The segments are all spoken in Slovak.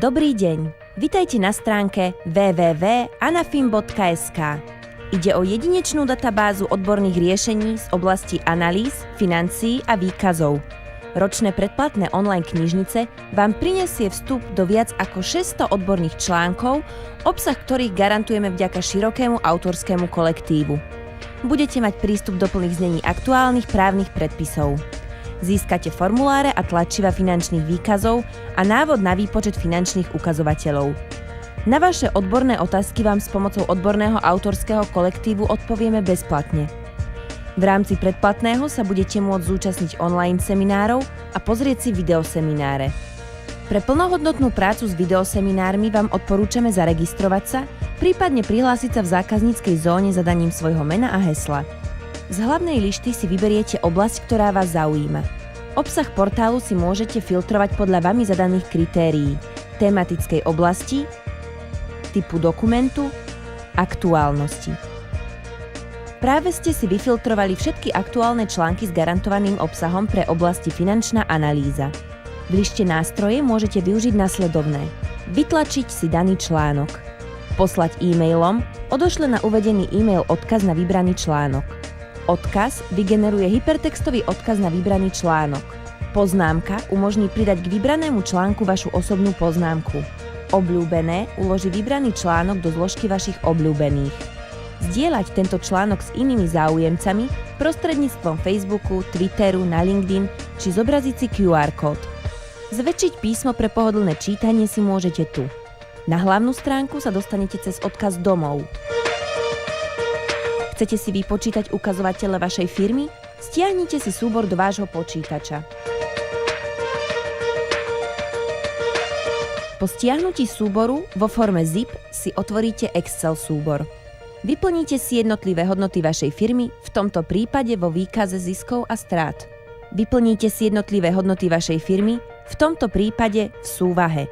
Dobrý deň, vitajte na stránke www.anafin.sk. Ide o jedinečnú databázu odborných riešení z oblasti analýz, financií a výkazov. Ročné predplatné online knižnice vám prinesie vstup do viac ako 600 odborných článkov, obsah ktorých garantujeme vďaka širokému autorskému kolektívu. Budete mať prístup do plných znení aktuálnych právnych predpisov. Získate formuláre a tlačiva finančných výkazov a návod na výpočet finančných ukazovateľov. Na vaše odborné otázky vám s pomocou odborného autorského kolektívu odpovieme bezplatne. V rámci predplatného sa budete môcť zúčastniť online seminárov a pozrieť si videosemináre. Pre plnohodnotnú prácu s videoseminármi vám odporúčame zaregistrovať sa, prípadne prihlásiť sa v zákazníckej zóne zadaním svojho mena a hesla. Z hlavnej lišty si vyberiete oblasť, ktorá vás zaujíma. Obsah portálu si môžete filtrovať podľa vami zadaných kritérií, tematickej oblasti, typu dokumentu, aktuálnosti. Práve ste si vyfiltrovali všetky aktuálne články s garantovaným obsahom pre oblasti finančná analýza. V lište nástroje môžete využiť nasledovné: vytlačiť si daný článok, poslať e-mailom, odošle na uvedený e-mail odkaz na vybraný článok. Odkaz vygeneruje hypertextový odkaz na vybraný článok. Poznámka umožní pridať k vybranému článku vašu osobnú poznámku. Obľúbené uloží vybraný článok do zložky vašich obľúbených. Zdieľať tento článok s inými záujemcami prostredníctvom Facebooku, Twitteru, na LinkedIn či zobraziť si QR kód. Zväčšiť písmo pre pohodlné čítanie si môžete tu. Na hlavnú stránku sa dostanete cez odkaz domov. Chcete si vypočítať ukazovatele vašej firmy? Stiahnite si súbor do vášho počítača. Po stiahnutí súboru vo forme ZIP si otvoríte Excel súbor. Vyplníte si jednotlivé hodnoty vašej firmy, v tomto prípade vo výkaze ziskov a strát. Vyplníte si jednotlivé hodnoty vašej firmy, v tomto prípade v súvahe.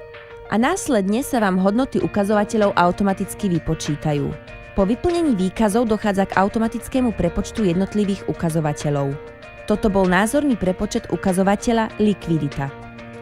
A následne sa vám hodnoty ukazovateľov automaticky vypočítajú. Po vyplnení výkazov dochádza k automatickému prepočtu jednotlivých ukazovateľov. Toto bol názorný prepočet ukazovateľa likvidita.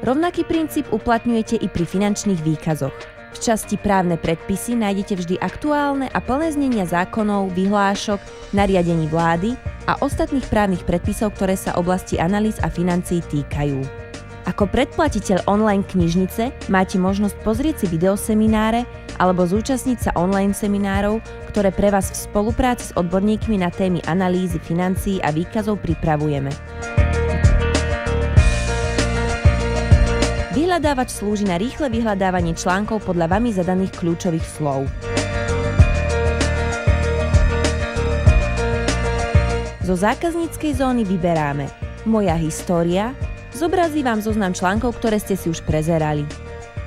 Rovnaký princíp uplatňujete i pri finančných výkazoch. V časti právne predpisy nájdete vždy aktuálne a plné znenia zákonov, vyhlášok, nariadení vlády a ostatných právnych predpisov, ktoré sa oblasti analýz a financií týkajú. Ako predplatiteľ online knižnice máte možnosť pozrieť si videosemináre alebo zúčastniť sa online seminárov, ktoré pre vás v spolupráci s odborníkmi na témy analýzy, financií a výkazov pripravujeme. Vyhľadávač slúži na rýchle vyhľadávanie článkov podľa vami zadaných kľúčových slov. Zo zákazníckej zóny vyberáme Moja história, zobrazí vám zoznam článkov, ktoré ste si už prezerali.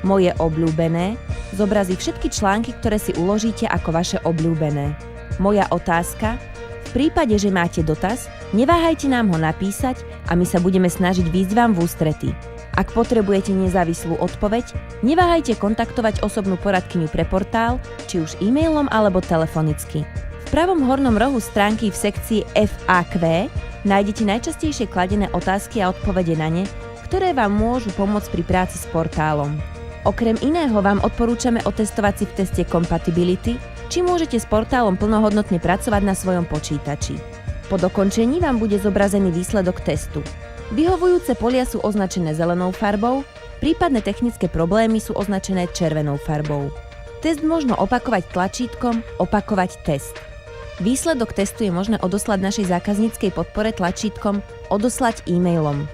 Moje obľúbené, zobrazí všetky články, ktoré si uložíte ako vaše obľúbené. Moja otázka, v prípade, že máte dotaz, neváhajte nám ho napísať a my sa budeme snažiť výjsť vám v ústrety. Ak potrebujete nezávislú odpoveď, neváhajte kontaktovať osobnú poradkyňu pre portál, či už e-mailom alebo telefonicky. V pravom hornom rohu stránky v sekcii FAQ nájdete najčastejšie kladené otázky a odpovede na ne, ktoré vám môžu pomôcť pri práci s portálom. Okrem iného vám odporúčame otestovať si v teste compatibility, či môžete s portálom plnohodnotne pracovať na svojom počítači. Po dokončení vám bude zobrazený výsledok testu. Vyhovujúce polia sú označené zelenou farbou, prípadné technické problémy sú označené červenou farbou. Test možno opakovať tlačítkom Opakovať test. Výsledok testu je možné odoslať našej zákazníckej podpore tlačítkom Odoslať e-mailom.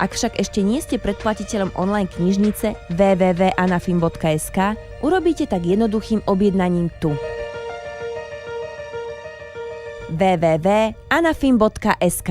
Ak však ešte nie ste predplatiteľom online knižnice www.anafin.sk, urobíte tak jednoduchým objednaním tu. www.anafin.sk